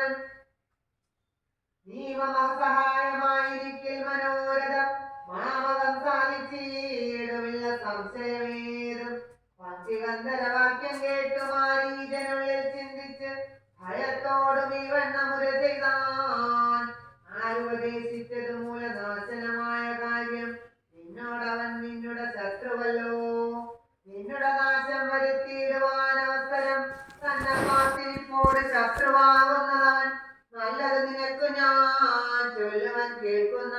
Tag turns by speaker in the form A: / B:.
A: ഒരുവൻ നിയമസഹായമായിരിക്കൽ മനോരഥം മാമകം സാധിച്ചിടുമില്ല സംശയമേതും. പഞ്ചികന്ധരവാക്യം കേട്ടു മാരീജനുള്ളിൽ ചിന്തിച്ച് ഭയത്തോടും ഇവണ്ണമുര ചെയ്താൻ. ആരുപദേശിച്ചത് മൂലനാശനമായ കാര്യം നിന്നോടവൻ നിന്നുടെ ശത്രുവല്ലോ. നിന്നുടെ നാശം വരുത്തിയിടുവാൻ അവസരം തന്നെ കാത്തിരിപ്പോട് ശത്രുവാകുന്നവൻ. നല്ലത് നിനക്കു ഞാൻ ചൊല്ലുവൻ കേൾക്കുന്നു.